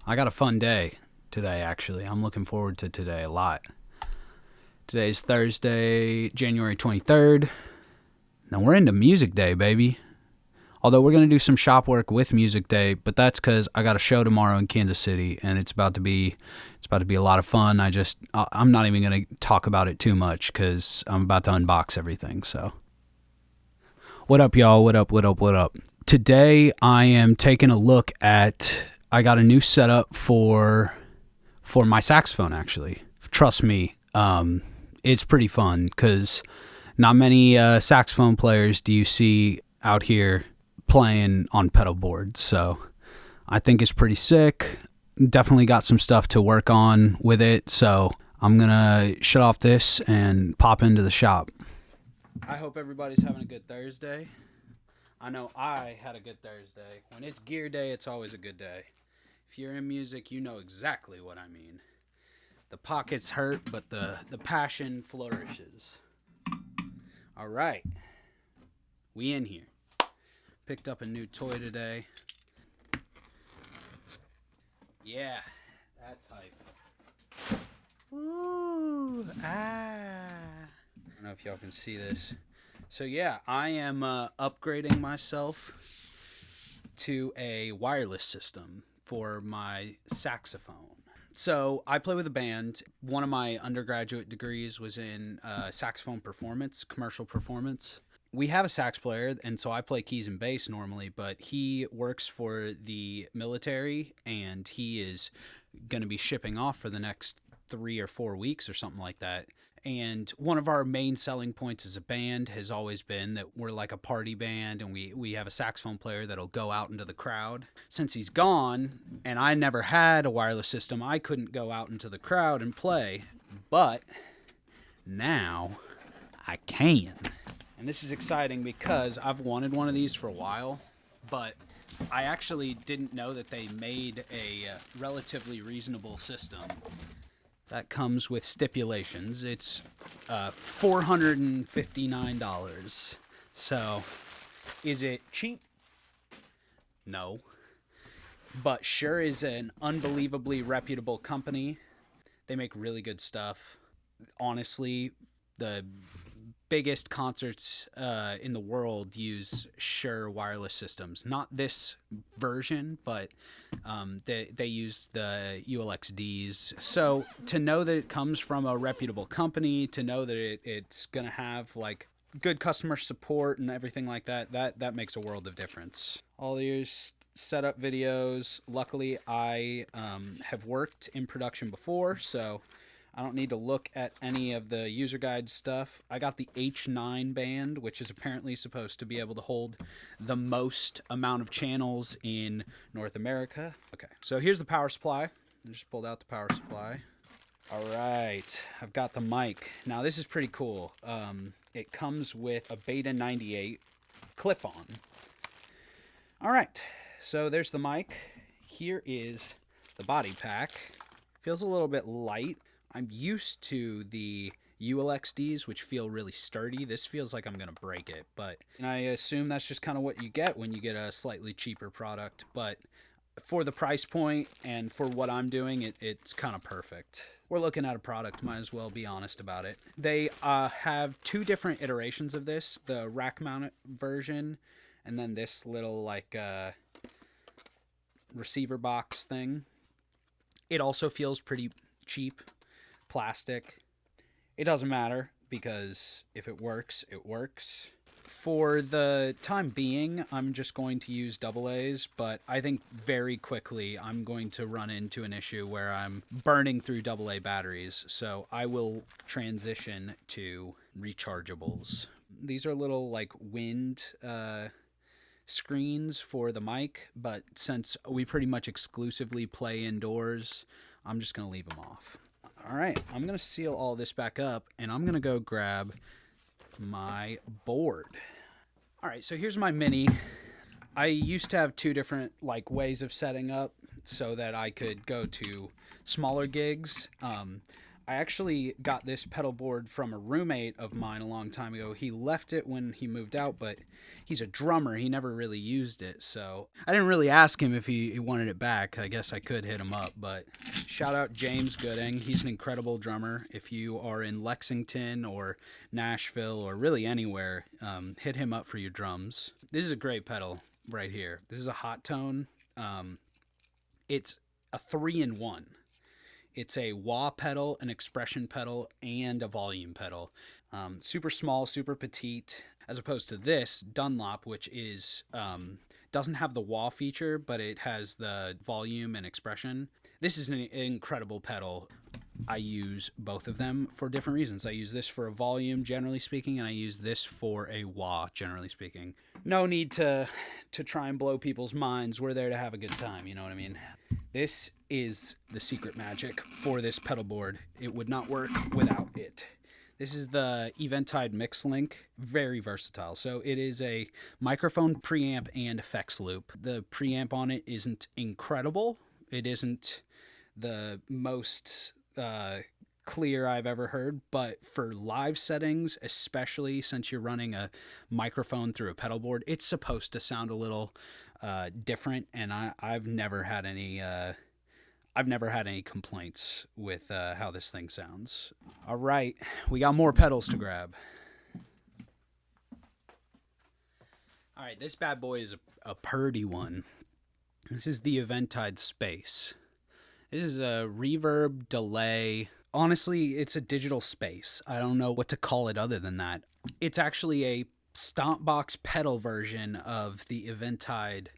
I got a fun day today, actually. I'm looking forward to today a lot. Today's Thursday, January 23rd. Now we're into Music Day, baby. Although we're going to do some shop work with Music Day, but that's because I got a show tomorrow in Kansas City, and it's about to be a lot of fun. I'm not even going to talk about it too much because I'm about to unbox everything. So, what up, y'all? What up? What up? What up? Today I am taking a look at. I got a new setup for my saxophone. Actually, trust me, it's pretty fun because not many saxophone players do you see out here playing on pedal boards. So I think it's pretty sick. Definitely got some stuff to work on with it. So I'm going to shut off this and pop into the shop. I hope everybody's having a good Thursday. I know I had a good Thursday. When it's gear day, it's always a good day. If you're in music, you know exactly what I mean. The pockets hurt, but the passion flourishes. All right. We in here. Picked up a new toy today. Yeah, that's hype. Ooh, I don't know if y'all can see this. So yeah, I am upgrading myself to a wireless system for my saxophone. So I play with a band. One of my undergraduate degrees was in saxophone performance, commercial performance. We have a sax player, and so I play keys and bass normally, but he works for the military, and he is going to be shipping off for the next 3 or 4 weeks or something like that. And one of our main selling points as a band has always been that we're like a party band, and we have a saxophone player that'll go out into the crowd. Since he's gone, and I never had a wireless system, I couldn't go out into the crowd and play. But now I can. And this is exciting because I've wanted one of these for a while, but I actually didn't know that they made a relatively reasonable system that comes with stipulations. It's $459. So, is it cheap? No. But sure is an unbelievably reputable company. They make really good stuff. Honestly, the biggest concerts in the world use Shure wireless systems. Not this version, but they use the ULXDs. So to know that it comes from a reputable company, to know that it's going to have like good customer support and everything like that makes a world of difference. All these setup videos. Luckily, I have worked in production before, so I don't need to look at any of the user guide stuff. I got the H9 band, which is apparently supposed to be able to hold the most amount of channels in North America. Okay, so here's the power supply. I just pulled out the power supply. All right, I've got the mic. Now this is pretty cool. It comes with a Beta 98 clip-on. All right, so there's the mic. Here is the body pack. Feels a little bit light. I'm used to the ULXDs, which feel really sturdy. This feels like I'm going to break it, but and I assume that's just kind of what you get when you get a slightly cheaper product. But for the price point and for what I'm doing, it's kind of perfect. We're looking at a product, might as well be honest about it. They have 2 different iterations of this, the rack mounted version and then this little like receiver box thing. It also feels pretty cheap. Plastic. It doesn't matter because if it works, it works. For the time being, I'm just going to use AA's, but I think very quickly I'm going to run into an issue where I'm burning through AA batteries, so I will transition to rechargeables. These are little like wind screens for the mic, but since we pretty much exclusively play indoors, I'm just going to leave them off. All right, I'm going to seal all this back up, and I'm going to go grab my board. All right, so here's my Mini. I used to have 2 different like ways of setting up so that I could go to smaller gigs. I I actually got this pedal board from a roommate of mine a long time ago. He left it when he moved out, but he's a drummer. He never really used it, so I didn't really ask him if he wanted it back. I guess I could hit him up, but shout out James Gooding. He's an incredible drummer. If you are in Lexington or Nashville or really anywhere, hit him up for your drums. This is a great pedal right here. This is a hot tone. It's a 3-in-1. It's a wah pedal, an expression pedal, and a volume pedal. Super small, super petite, as opposed to this Dunlop, which is doesn't have the wah feature, but it has the volume and expression. This is an incredible pedal. I use both of them for different reasons. I use this for a volume, generally speaking, and I use this for a wah, generally speaking. No need to try and blow people's minds. We're there to have a good time, you know what I mean? This is the secret magic for this pedal board. It would not work without it. This is the Eventide Mix Link. Very versatile. So it is a microphone, preamp, and effects loop. The preamp on it isn't incredible. It isn't the most clear I've ever heard, but for live settings, especially since you're running a microphone through a pedal board, it's supposed to sound a little different, and I've never had any complaints with how this thing sounds. All right, we got more pedals to grab. All right, this bad boy is a purdy one. This is the Eventide Space. This is a reverb, delay. Honestly, it's a digital space. I don't know what to call it other than that. It's actually a stomp box pedal version of the Eventide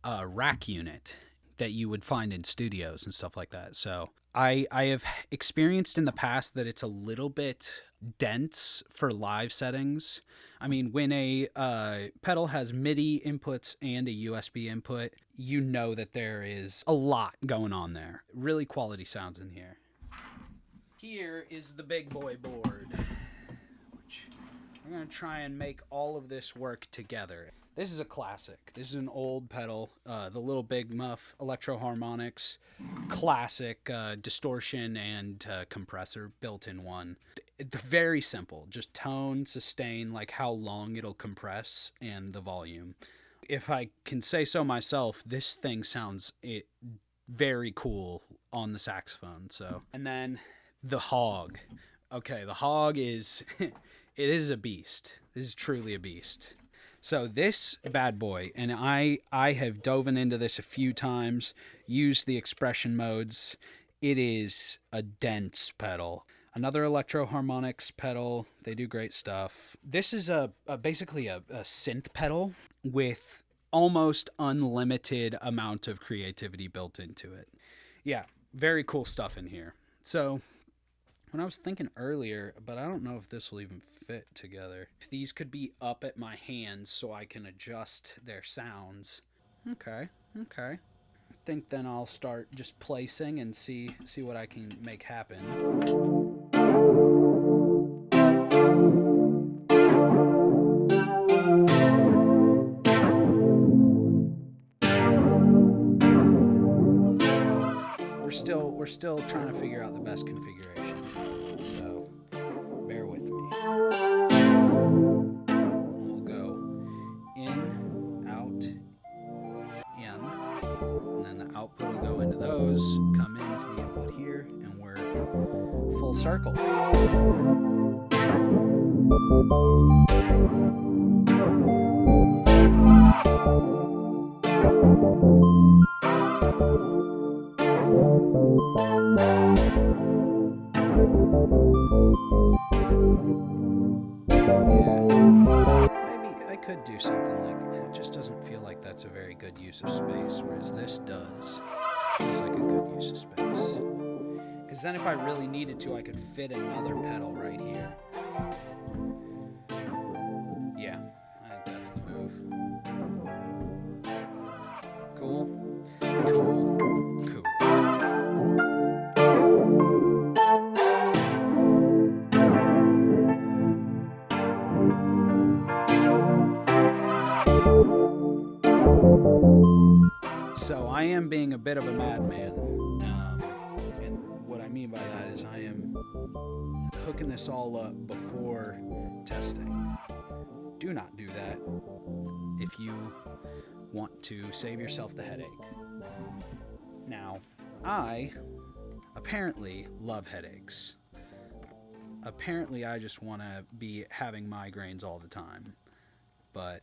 rack unit that you would find in studios and stuff like that. So I have experienced in the past that it's a little bit dense for live settings. I mean, when a pedal has MIDI inputs and a USB input, you know that there is a lot going on there. Really quality sounds in here. Here is the big boy board, which we're going to try and make all of this work together. This is a classic. This is an old pedal, the Little Big Muff Electro Harmonics, classic distortion and compressor built in one. It's very simple, just tone, sustain, like how long it'll compress, and the volume. If I can say so myself, this thing sounds very cool on the saxophone. So, and then the Hog. Okay, the Hog is it is a beast. This is truly a beast. So this bad boy, and I have dove into this a few times, used the expression modes. It is a dense pedal. Another Electro Harmonics pedal. They do great stuff. This is basically a synth pedal with almost unlimited amount of creativity built into it. Yeah, very cool stuff in here. So when I was thinking earlier, but I don't know if this will even fit together. If these could be up at my hands so I can adjust their sounds. Okay. I think then I'll start just placing and see what I can make happen. We're still trying to figure out the best configuration. So bear with me. We'll go in, out, in, and then the output will go into those, come into the input here, and we're full circle. Maybe I could do something like that. It just doesn't feel like that's a very good use of space, whereas this does. Feels like a good use of space. Because then if I really needed to, I could fit another pedal right here. Yeah, I think that's the move. Cool. So I am being a bit of a madman, and what I mean by that is I am hooking this all up before testing. Do not do that if you want to save yourself the headache. Now, I apparently love headaches. Apparently, I just want to be having migraines all the time. But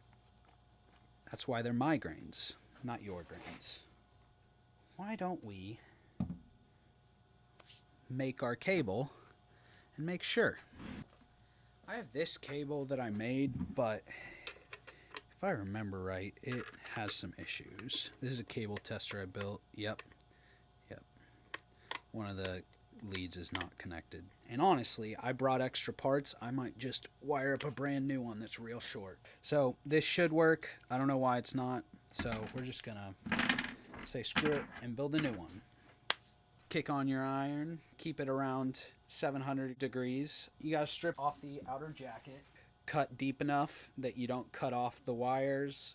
that's why they're migraines, not your grains. Why don't we make our cable and make sure? I have this cable that I made, but if I remember right, it has some issues. This is a cable tester I built. Yep. One of the leads is not connected. And honestly, I brought extra parts. I might just wire up a brand new one that's real short. So this should work. I don't know why it's not. So we're just gonna say screw it and build a new one. Kick on your iron. Keep it around 700 degrees. You gotta strip off the outer jacket. Cut deep enough that you don't cut off the wires.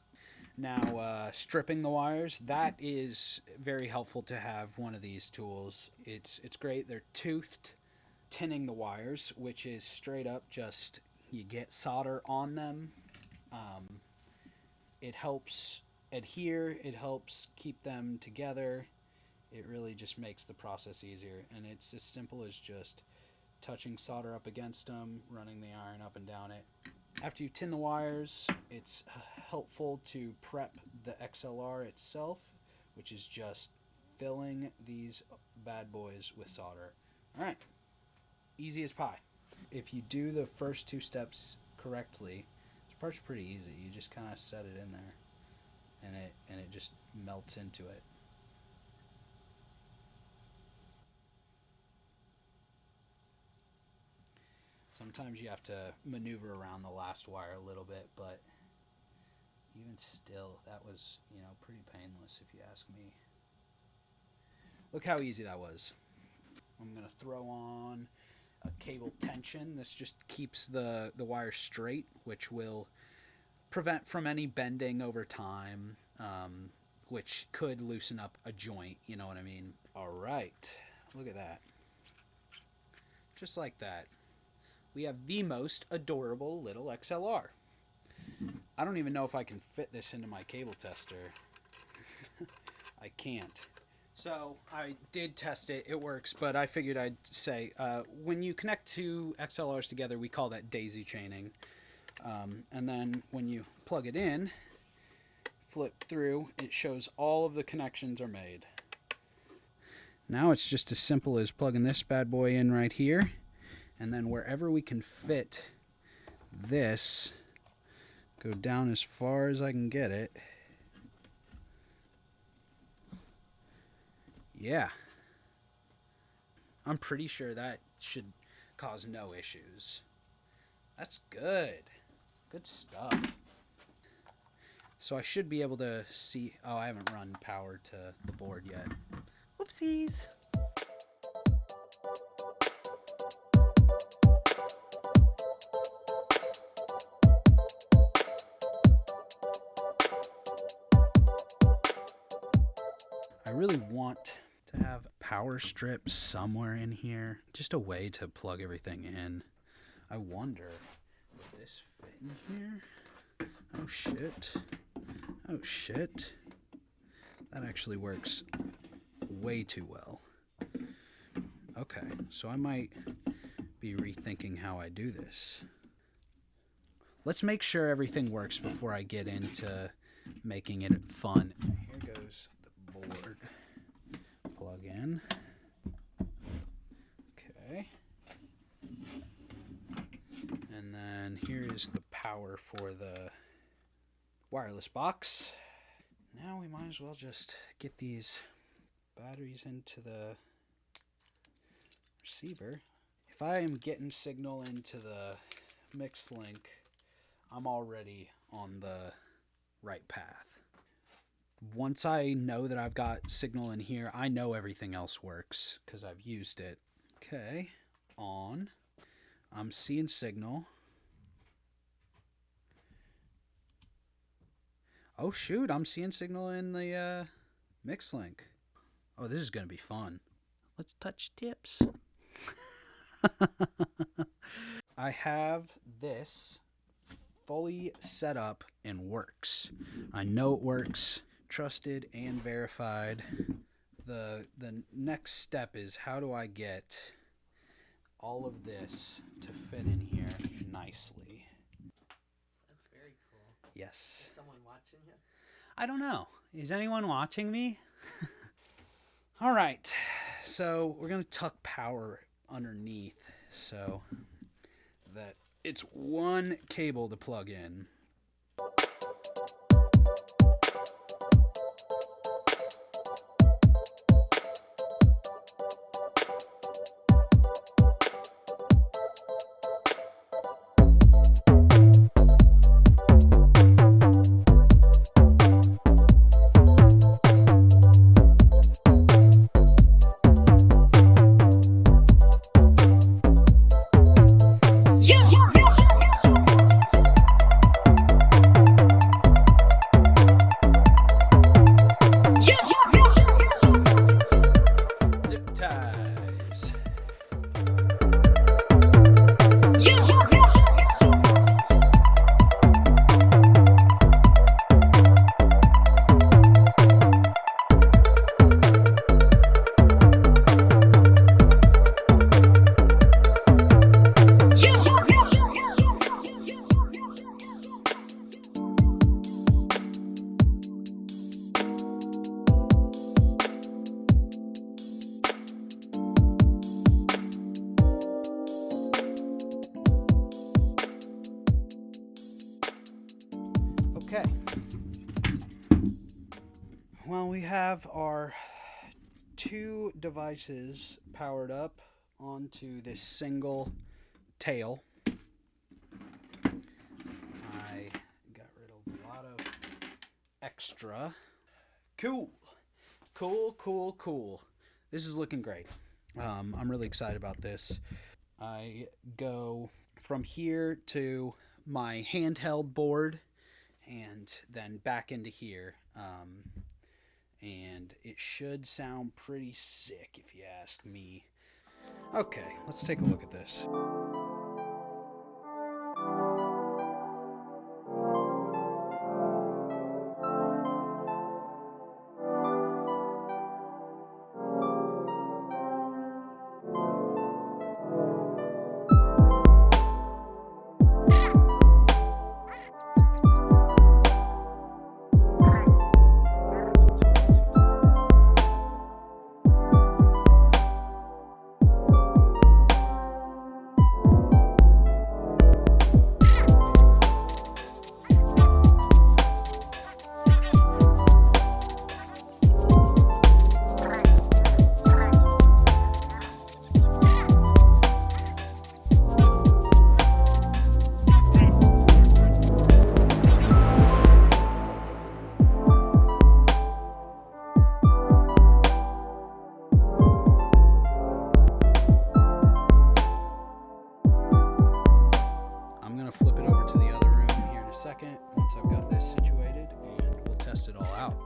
Now, stripping the wires, that is very helpful to have one of these tools. It's great. They're toothed. Tinning the wires, which is straight up just you get solder on them. It helps adhere. It helps keep them together. It really just makes the process easier. And it's as simple as just touching solder up against them, running the iron up and down it. After you tin the wires, it's helpful to prep the XLR itself, which is just filling these bad boys with solder. All right, easy as pie. If you do the first two steps correctly, this part's pretty easy. You just kind of set it in there, and it just melts into it. Sometimes you have to maneuver around the last wire a little bit, but even still, that was, pretty painless if you ask me. Look how easy that was. I'm going to throw on a cable tension. This just keeps the wire straight, which will prevent from any bending over time, which could loosen up a joint, you know what I mean? All right, look at that. Just like that. We have the most adorable little XLR. I don't even know if I can fit this into my cable tester. I can't. So I did test it. It works, but I figured I'd say when you connect two XLRs together, we call that daisy chaining. And then when you plug it in, flip through, it shows all of the connections are made. Now it's just as simple as plugging this bad boy in right here. And then wherever we can fit this, go down as far as I can get it. Yeah. I'm pretty sure that should cause no issues. That's good. Good stuff. So I should be able to see... Oh, I haven't run power to the board yet. Oopsies. I really want to have power strips somewhere in here. Just a way to plug everything in. I wonder, will this fit in here? Oh shit. Oh shit. That actually works way too well. Okay, so I might be rethinking how I do this. Let's make sure everything works before I get into making it fun. Here goes the board. Plug in. Okay. And then here is the power for the wireless box. Now we might as well just get these batteries into the receiver. If I am getting signal into the mix link, I'm already on the right path. Once I know that I've got signal in here, I know everything else works because I've used it. Okay, on. I'm seeing signal. Oh shoot, I'm seeing signal in the mix link. Oh, this is going to be fun. Let's touch tips. I have this fully set up and works. I know it works, trusted and verified. The next step is, how do I get all of this to fit in here nicely? That's very cool. Yes. Is someone watching you? I don't know. Is anyone watching me? All right. So we're going to tuck power underneath so that it's one cable to plug in. Okay. Well, we have our two devices powered up onto this single tail. I got rid of a lot of extra. Cool. This is looking great. I'm really excited about this. I go from here to my handheld board and then back into here. And it should sound pretty sick if you ask me. Okay, let's take a look at this. Flip it over to the other room here in a second once I've got this situated, and we'll test it all out.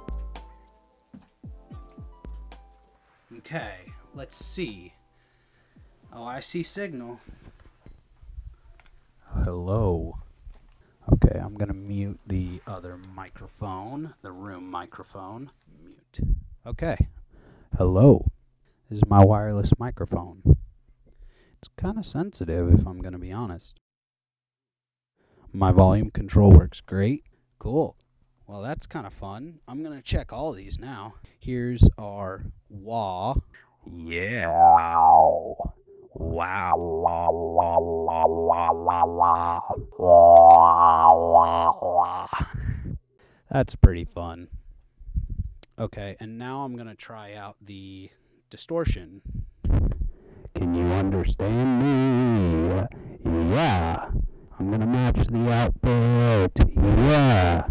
Okay, let's see. Oh, I see signal. Hello. Okay, I'm gonna mute the other microphone, the room microphone. Mute. Okay. Hello. This is my wireless microphone. It's kind of sensitive, if I'm gonna be honest. My volume control works great. Cool. Well, that's kind of fun. I'm going to check all of these now. Here's our wah. Yeah. Wow. That's pretty fun. Okay, and now I'm going to try out the distortion. Can you understand me? Yeah. I'm going to match the output. Yeah.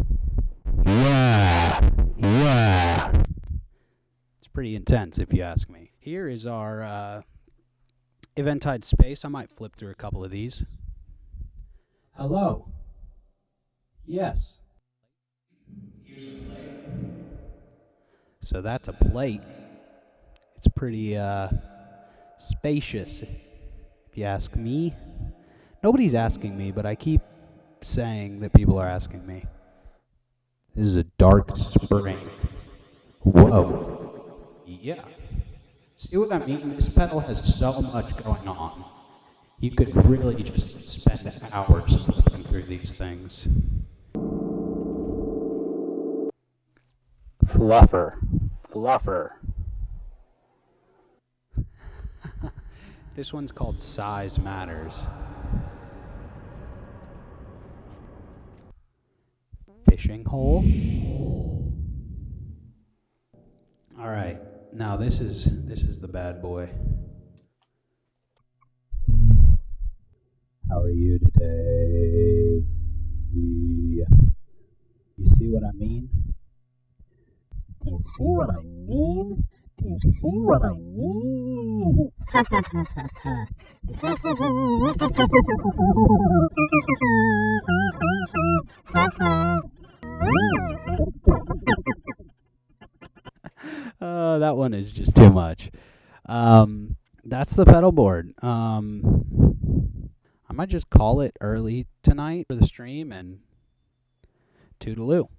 It's pretty intense, if you ask me. Here is our eventide space. I might flip through a couple of these. Hello. Yes. Here's a plate. So that's a plate. It's pretty Spacious, if you ask me. Nobody's asking me, but I keep saying that people are asking me. This is a dark spring. Whoa. Yeah. See what I mean? This pedal has so much going on. You could really just spend hours flipping through these things. Fluffer. Fluffer. This one's called Size Matters. Fishing hole. All right. Now this is the bad boy. How are you today? You see what I mean? Do you see what I mean? Do you see what I mean? Ha ha ha ha ha. That one is just too much. That's the pedal board. I might just call it early tonight for the stream and toodaloo.